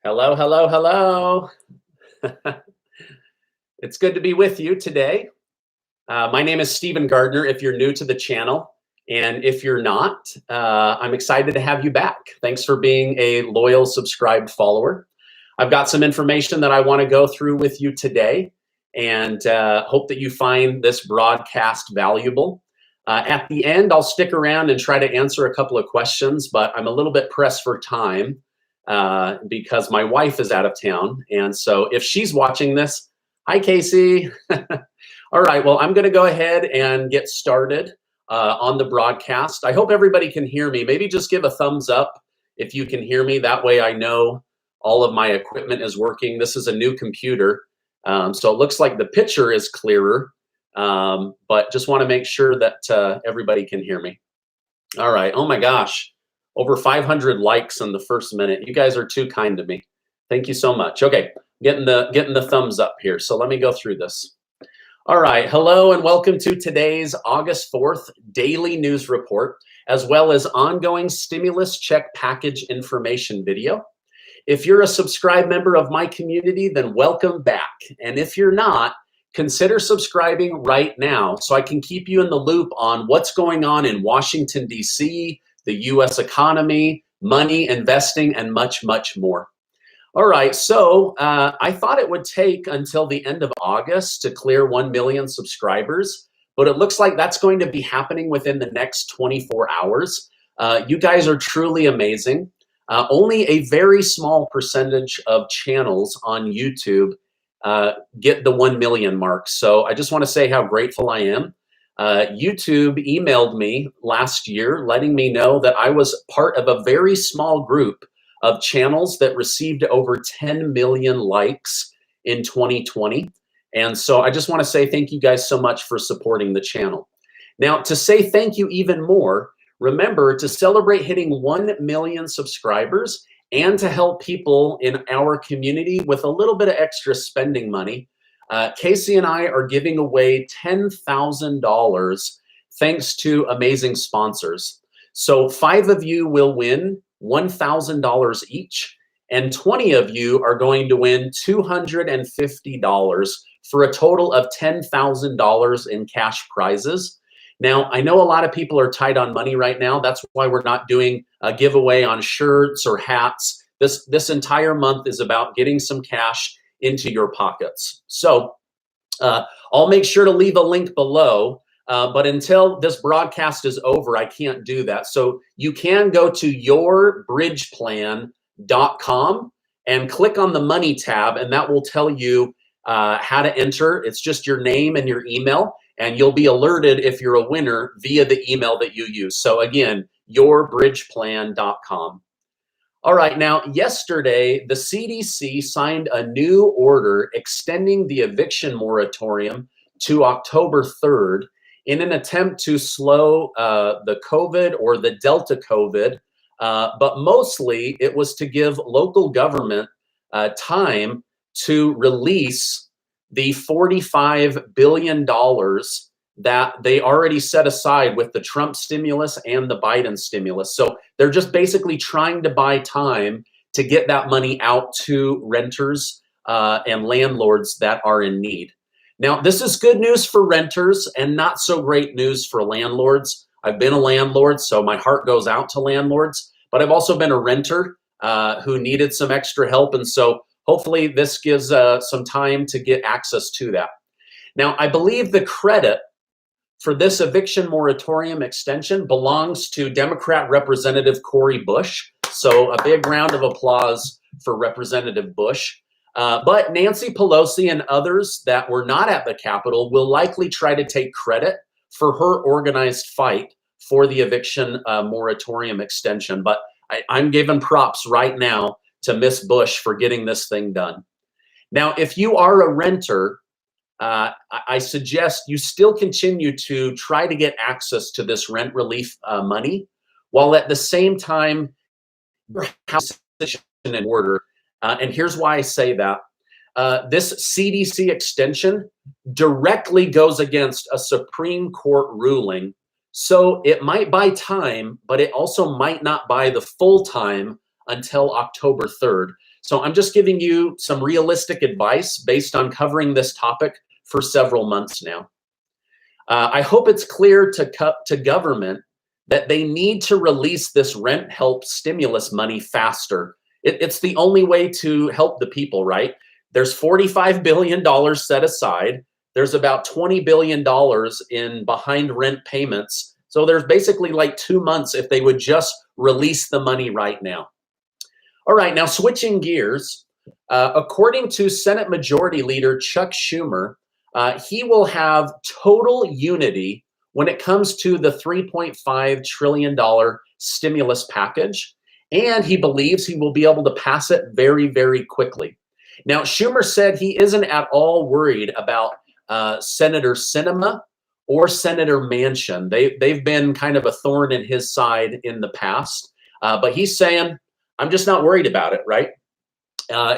Hello, hello, hello. It's good to be with you today. My name is Stephen Gardner if you're new to the channel. And if you're not, I'm excited to have you back. Thanks for being a loyal subscribed follower. I've got some information that I want to go through with you today and hope that you find this broadcast valuable. At the end, I'll stick around and try to answer a couple of questions, but I'm a little bit pressed for time because my wife is out of town. And so if she's watching this, hi, Casey. All right, well, I'm going to go ahead and get started on the broadcast. I hope everybody can hear me. Maybe just give a thumbs up if you can hear me. That way I know all of my equipment is working. This is a new computer, so it looks like the picture is clearer, but just want to make sure that everybody can hear me. All right. Oh my gosh, over 500 likes in the first minute. You guys are too kind to me. Thank you so much. Okay, getting the thumbs up here. So let me go through this. All right, hello and welcome to today's August 4th daily news report, as well as ongoing stimulus check package information video. If you're a subscribed member of my community, then welcome back. And if you're not, consider subscribing right now so I can keep you in the loop on what's going on in Washington, D.C., the U.S. economy, money, investing, and much, much more. All right, so I thought it would take until the end of August to clear 1 million subscribers, but it looks like that's going to be happening within the next 24 hours. You guys are truly amazing. Only a very small percentage of channels on YouTube get the 1 million mark. So I just want to say how grateful I am. YouTube emailed me last year letting me know that I was part of a very small group of channels that received over 10 million likes in 2020. And so I just want to say thank you guys so much for supporting the channel. Now, to say thank you even more, remember to celebrate hitting 1 million subscribers and to help people in our community with a little bit of extra spending money. Casey and I are giving away $10,000 thanks to amazing sponsors. So 5 of you will win $1,000 each, and 20 of you are going to win $250 for a total of $10,000 in cash prizes. Now, I know a lot of people are tight on money right now. That's why we're not doing a giveaway on shirts or hats. This entire month is about getting some cash into your pockets. So I'll make sure to leave a link below. But until this broadcast is over, I can't do that. So you can go to yourbridgeplan.com and click on the money tab, and that will tell you how to enter. It's just your name and your email, and you'll be alerted if you're a winner via the email that you use. So again, yourbridgeplan.com. All right, now yesterday, the CDC signed a new order extending the eviction moratorium to October 3rd. In an attempt to slow the COVID or the Delta COVID, but mostly it was to give local government time to release the $45 billion that they already set aside with the Trump stimulus and the Biden stimulus. So they're just basically trying to buy time to get that money out to renters and landlords that are in need. Now, this is good news for renters and not so great news for landlords. I've been a landlord, so my heart goes out to landlords, but I've also been a renter who needed some extra help. And so hopefully this gives some time to get access to that. Now, I believe the credit for this eviction moratorium extension belongs to Democrat Representative Cori Bush. So a big round of applause for Representative Bush. But Nancy Pelosi and others that were not at the Capitol will likely try to take credit for her organized fight for the eviction moratorium extension. But I'm giving props right now to Miss Bush for getting this thing done. Now, if you are a renter, I suggest you still continue to try to get access to this rent relief money, while at the same time, your house is in order. And here's why I say that. This CDC extension directly goes against a Supreme Court ruling. So it might buy time, but it also might not buy the full time until October 3rd. So I'm just giving you some realistic advice based on covering this topic for several months now. I hope it's clear to government that they need to release this rent help stimulus money faster. It's the only way to help the people, right? There's $45 billion set aside. There's about $20 billion in behind rent payments. So there's basically like 2 months if they would just release the money right now. All right, now switching gears, according to Senate Majority Leader Chuck Schumer, he will have total unity when it comes to the $3.5 trillion stimulus package, and he believes he will be able to pass it very, very quickly. Now, Schumer said he isn't at all worried about Senator Sinema or Senator Manchin. They've been kind of a thorn in his side in the past, but he's saying, I'm just not worried about it, right?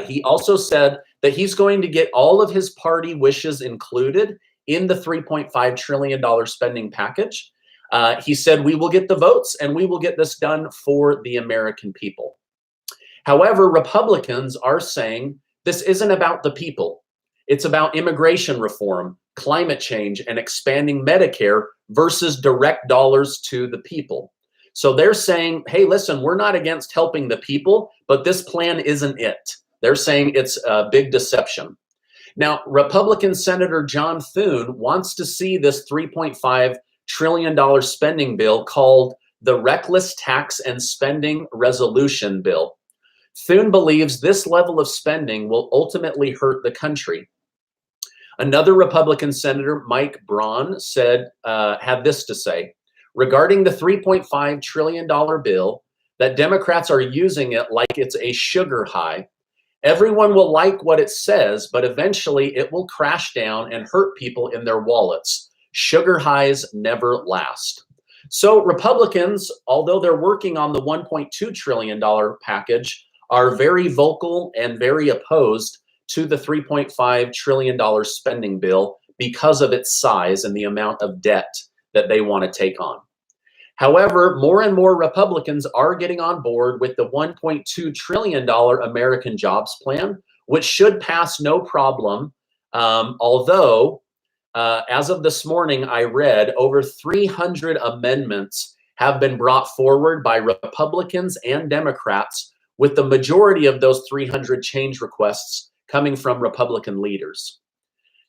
He also said that he's going to get all of his party wishes included in the $3.5 trillion spending package. He said, we will get the votes and we will get this done for the American people. However, Republicans are saying this isn't about the people. It's about immigration reform, climate change, and expanding Medicare versus direct dollars to the people. So they're saying, hey, listen, we're not against helping the people, but this plan isn't it. They're saying it's a big deception. Now, Republican Senator John Thune wants to see this $3.5 trillion spending bill called the Reckless Tax and Spending Resolution Bill. Thune believes this level of spending will ultimately hurt the country. Another Republican Senator, Mike Braun, had this to say regarding the $3.5 trillion bill, that Democrats are using it like it's a sugar high. Everyone will like what it says, but eventually it will crash down and hurt people in their wallets. Sugar highs never last. So Republicans, although they're working on the $1.2 trillion package, are very vocal and very opposed to the $3.5 trillion spending bill because of its size and the amount of debt that they want to take on. However, more and more Republicans are getting on board with the $1.2 trillion American Jobs Plan, which should pass no problem. Although, as of this morning, I read over 300 amendments have been brought forward by Republicans and Democrats, with the majority of those 300 change requests coming from Republican leaders.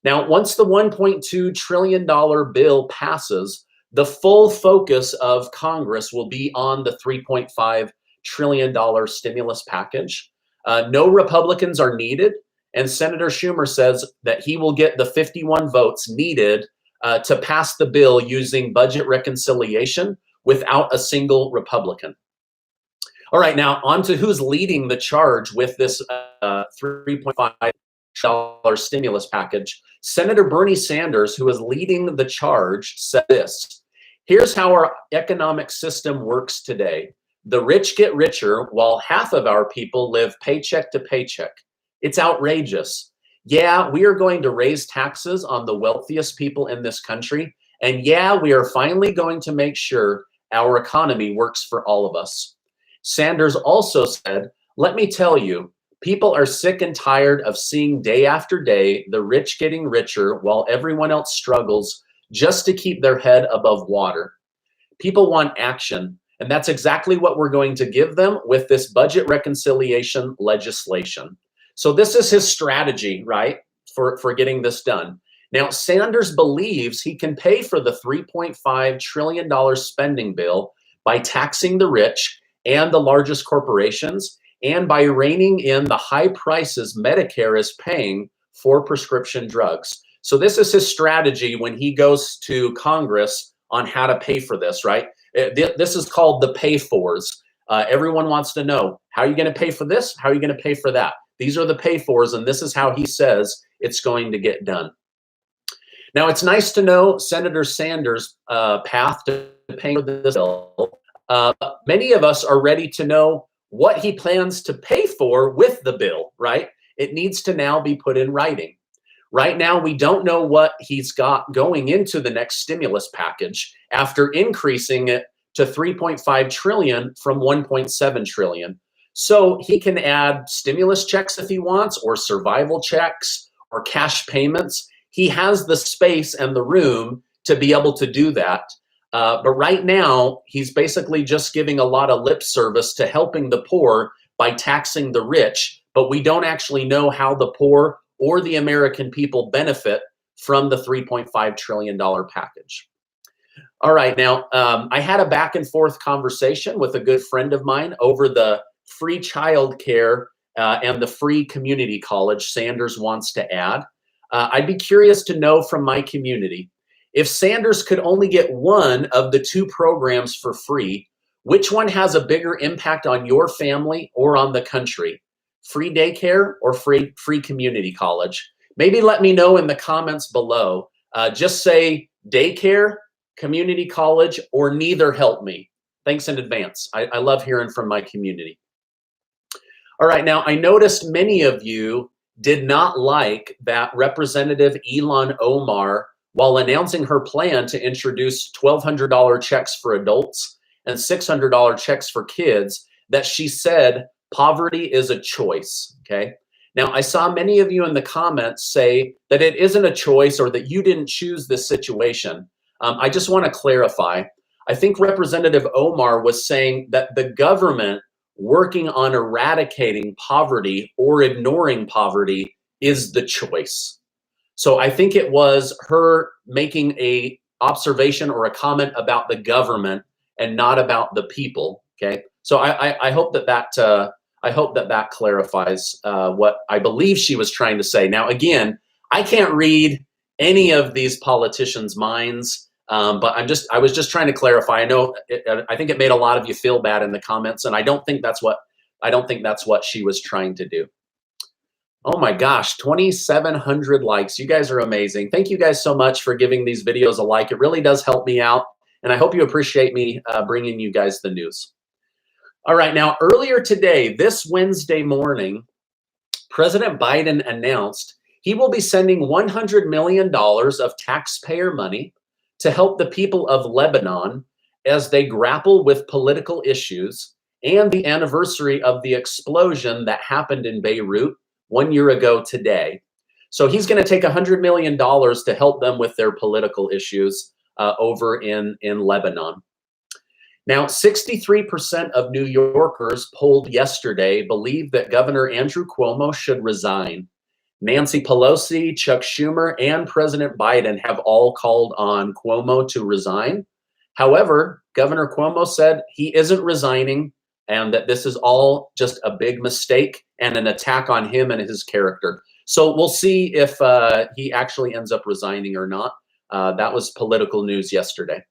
Now, once the $1.2 trillion bill passes, the full focus of Congress will be on the $3.5 trillion stimulus package. No Republicans are needed, and Senator Schumer says that he will get the 51 votes needed to pass the bill using budget reconciliation without a single Republican. All right, now on to who's leading the charge with this $3.5 trillion stimulus package. Senator Bernie Sanders, who is leading the charge, said this: here's how our economic system works today. The rich get richer while half of our people live paycheck to paycheck. It's outrageous. Yeah, we are going to raise taxes on the wealthiest people in this country. And yeah, we are finally going to make sure our economy works for all of us. Sanders also said, let me tell you, people are sick and tired of seeing day after day the rich getting richer while everyone else struggles just to keep their head above water. People want action, and that's exactly what we're going to give them with this budget reconciliation legislation. So this is his strategy, right, for getting this done. Now, Sanders believes he can pay for the $3.5 trillion spending bill by taxing the rich and the largest corporations, and by reining in the high prices Medicare is paying for prescription drugs. So this is his strategy when he goes to Congress on how to pay for this, right? This is called the pay-fors. Everyone wants to know, how are you going to pay for this? How are you going to pay for that? These are the pay-fors, and this is how he says it's going to get done. Now, it's nice to know Senator Sanders' path to paying for this bill. Many of us are ready to know what he plans to pay for with the bill, right? It needs to now be put in writing. Right now, we don't know what he's got going into the next stimulus package after increasing it to $3.5 trillion from $1.7 trillion. So he can add stimulus checks if he wants, or survival checks, or cash payments. He has the space and the room to be able to do that. But right now, he's basically just giving a lot of lip service to helping the poor by taxing the rich, but we don't actually know how the poor or the American people benefit from the $3.5 trillion package. All right, now, I had a back and forth conversation with a good friend of mine over the free childcare and the free community college Sanders wants to add. I'd be curious to know from my community, if Sanders could only get one of the two programs for free, which one has a bigger impact on your family or on the country? Free daycare or free community college? Maybe let me know in the comments below. Just say daycare, community college, or neither help me. Thanks in advance. I love hearing from my community. All right, now I noticed many of you did not like that Representative Ilan Omar, while announcing her plan to introduce $1,200 checks for adults and $600 checks for kids, that she said poverty is a choice, okay? Now, I saw many of you in the comments say that it isn't a choice or that you didn't choose this situation. I just want to clarify. I think Representative Omar was saying that the government working on eradicating poverty or ignoring poverty is the choice. So I think it was her making a observation or a comment about the government and not about the people. Okay, so I hope that clarifies what I believe she was trying to say. Now, again, I can't read any of these politicians' minds, but I was just trying to clarify. I think it made a lot of you feel bad in the comments, and I don't think that's what she was trying to do. Oh my gosh, 2,700 likes. You guys are amazing. Thank you guys so much for giving these videos a like. It really does help me out, and I hope you appreciate me bringing you guys the news. All right, now earlier today, this Wednesday morning, President Biden announced he will be sending $100 million of taxpayer money to help the people of Lebanon as they grapple with political issues and the anniversary of the explosion that happened in Beirut 1 year ago today. So he's going to take $100 million to help them with their political issues over in Lebanon. Now, 63% of New Yorkers polled yesterday believe that Governor Andrew Cuomo should resign. Nancy Pelosi, Chuck Schumer, and President Biden have all called on Cuomo to resign. However, Governor Cuomo said he isn't resigning and that this is all just a big mistake and an attack on him and his character. So we'll see if he actually ends up resigning or not. That was political news yesterday.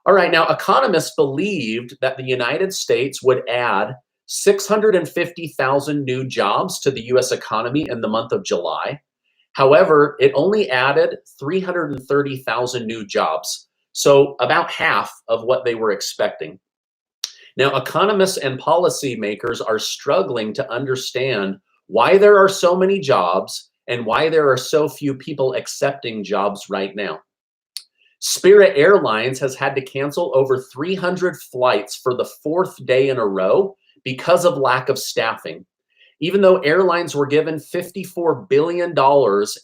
All right, now economists believed that the United States would add 650,000 new jobs to the US economy in the month of July. However, it only added 330,000 new jobs, so about half of what they were expecting. Now, economists and policymakers are struggling to understand why there are so many jobs and why there are so few people accepting jobs right now. Spirit Airlines has had to cancel over 300 flights for the fourth day in a row because of lack of staffing. Even though airlines were given $54 billion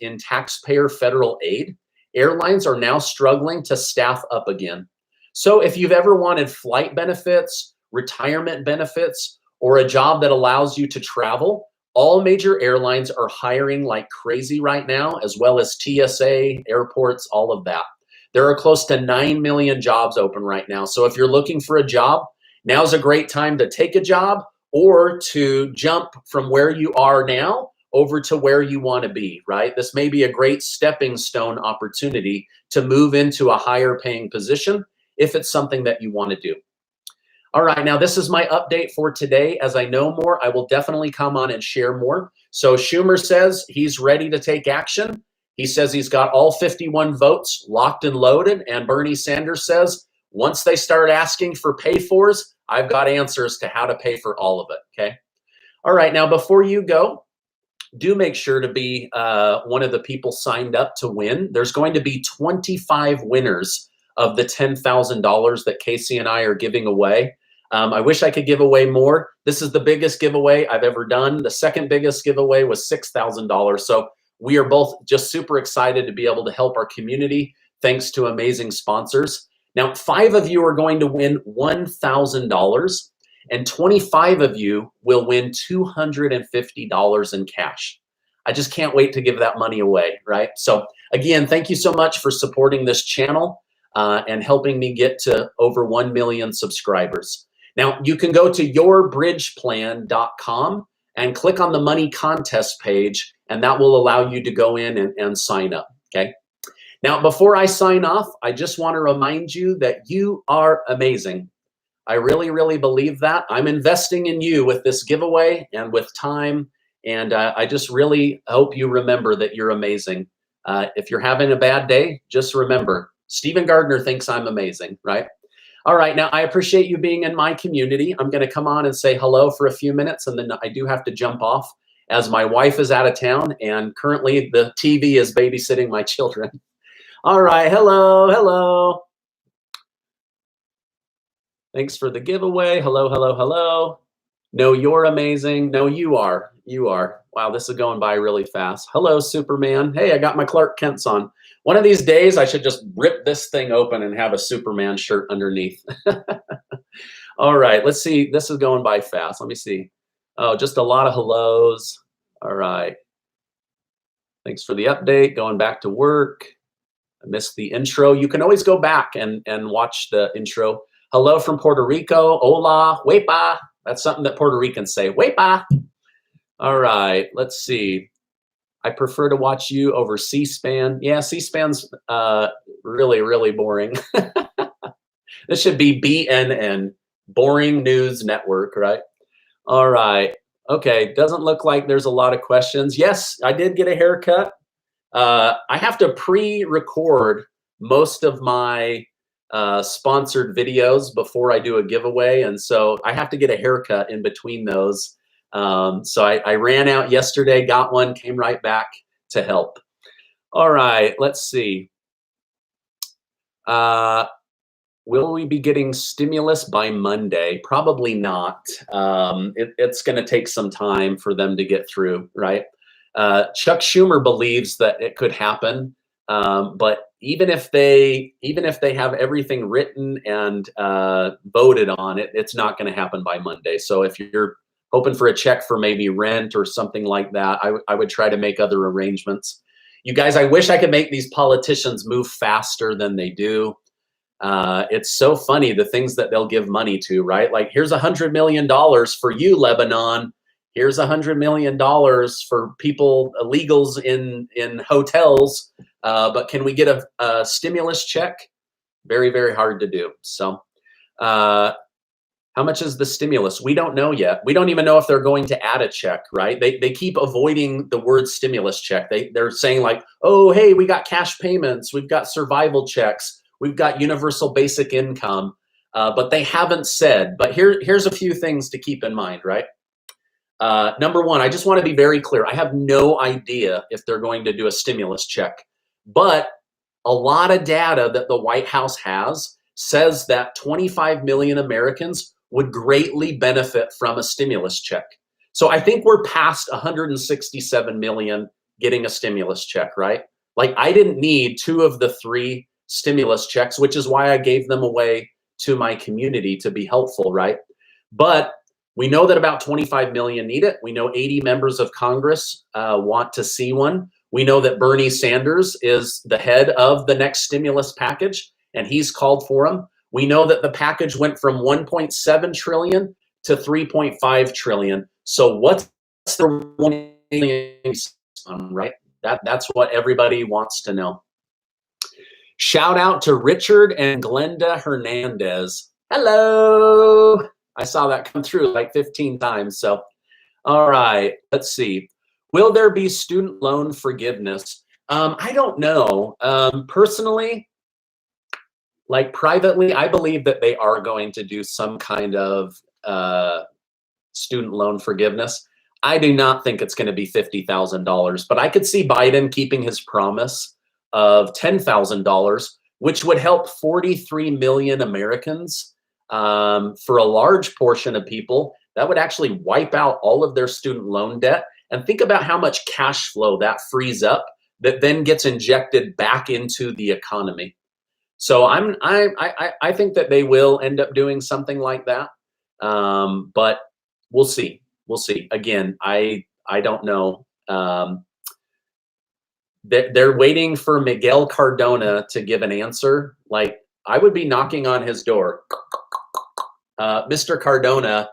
in taxpayer federal aid, airlines are now struggling to staff up again. So if you've ever wanted flight benefits, retirement benefits, or a job that allows you to travel, all major airlines are hiring like crazy right now, as well as TSA, airports, all of that. There are close to 9 million jobs open right now. So if you're looking for a job, now's a great time to take a job or to jump from where you are now over to where you want to be, right? This may be a great stepping stone opportunity to move into a higher paying position if it's something that you want to do. All right, now this is my update for today. As I know more, I will definitely come on and share more. So Schumer says he's ready to take action. He says he's got all 51 votes locked and loaded. And Bernie Sanders says, once they start asking for pay-fors, I've got answers to how to pay for all of it, okay? All right, now before you go, do make sure to be one of the people signed up to win. There's going to be 25 winners of the $10,000 that Casey and I are giving away. I wish I could give away more. This is the biggest giveaway I've ever done. The second biggest giveaway was $6,000. So we are both just super excited to be able to help our community thanks to amazing sponsors. Now, 5 of you are going to win $1,000 and 25 of you will win $250 in cash. I just can't wait to give that money away, right? So again, thank you so much for supporting this channel and helping me get to over 1 million subscribers. Now, you can go to yourbridgeplan.com and click on the money contest page, and that will allow you to go in and sign up, okay? Now, before I sign off, I just want to remind you that you are amazing. I really, really believe that. I'm investing in you with this giveaway and with time, and I just really hope you remember that you're amazing. If you're having a bad day, just remember, Stephen Gardner thinks I'm amazing, right? All right, now I appreciate you being in my community. I'm going to come on and say hello for a few minutes, and then I do have to jump off as my wife is out of town, and currently the TV is babysitting my children. All right, hello, hello. Thanks for the giveaway. Hello, hello, hello. No, you're amazing. No, you are. You are. Wow, this is going by really fast. Hello, Superman. Hey, I got my Clark Kent's on. One of these days, I should just rip this thing open and have a Superman shirt underneath. All right, let's see. This is going by fast. Let me see. Oh, just a lot of hellos. All right. Thanks for the update. Going back to work. I missed the intro. You can always go back and watch the intro. Hello from Puerto Rico. Hola, wepa. That's something that Puerto Ricans say. Wepa. All right, let's see. I prefer to watch you over C-SPAN. Yeah, C-SPAN's really, really boring. This should be BNN, Boring News Network, right? All right. Okay, doesn't look like there's a lot of questions. Yes, I did get a haircut. I have to pre-record most of my sponsored videos before I do a giveaway, and so I have to get a haircut in between those. So I ran out yesterday, got one, came right back to help. All right, let's see. Will we be getting stimulus by Monday? Probably not. It's going to take some time for them to get through, right? Chuck Schumer believes that it could happen, but even if they have everything written and voted on it, it's not going to happen by Monday. So if you're hoping for a check for maybe rent or something like that, I would try to make other arrangements. You guys, I wish I could make these politicians move faster than they do. It's so funny, the things that they'll give money to, right? Like, here's $100 million for you, Lebanon. Here's $100 million for people, illegals in hotels. But can we get a stimulus check? Very, very hard to do. So how much is the stimulus? We don't know yet. We don't even know if they're going to add a check, right? They keep avoiding the word stimulus check. They're saying like, oh, hey, we got cash payments. We've got survival checks. We've got universal basic income. But they haven't said. But here's a few things to keep in mind, right? Number one, I just want to be very clear. I have no idea if they're going to do a stimulus check. But a lot of data that the White House has says that 25 million Americans would greatly benefit from a stimulus check. So I think we're past 167 million getting a stimulus check, right? Like, I didn't need 2 of the 3 stimulus checks, which is why I gave them away to my community to be helpful, right? But we know that about 25 million need it. We know 80 members of Congress want to see one. We know that Bernie Sanders is the head of the next stimulus package, and he's called for them. We know that the package went from 1.7 trillion to 3.5 trillion. So what's the 1 million, right? That's what everybody wants to know. Shout out to Richard and Glenda Hernandez. Hello. I saw that come through like 15 times. So, all right, let's see. Will there be student loan forgiveness? I don't know. Personally, like privately, I believe that they are going to do some kind of student loan forgiveness. I do not think it's going to be $50,000, but I could see Biden keeping his promise of $10,000, which would help 43 million Americans for a large portion of people, that would actually wipe out all of their student loan debt. And think about how much cash flow that frees up that then gets injected back into the economy. So I think that they will end up doing something like that, but we'll see. We'll see. Again, I don't know. They're waiting for Miguel Cardona to give an answer. Like, I would be knocking on his door, Mr. Cardona,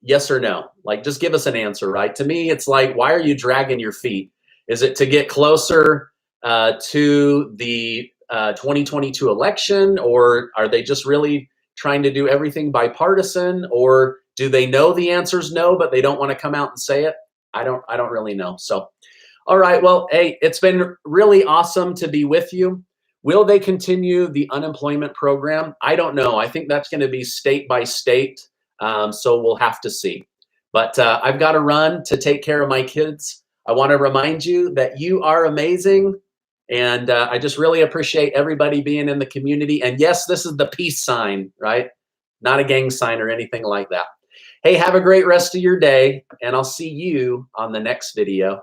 yes or no? Like, just give us an answer, right? To me, it's like, why are you dragging your feet? Is it to get closer to the 2022 election, or are they just really trying to do everything bipartisan, or do they know the answer's no, but they don't want to come out and say it? I don't really know. So, all right, well, hey, it's been really awesome to be with you. Will they continue the unemployment program? I don't know. I think that's going to be state by state, so we'll have to see. But I've got to run to take care of my kids. I want to remind you that you are amazing. And I just really appreciate everybody being in the community. And yes, this is the peace sign, right? Not a gang sign or anything like that. Hey, have a great rest of your day, and I'll see you on the next video.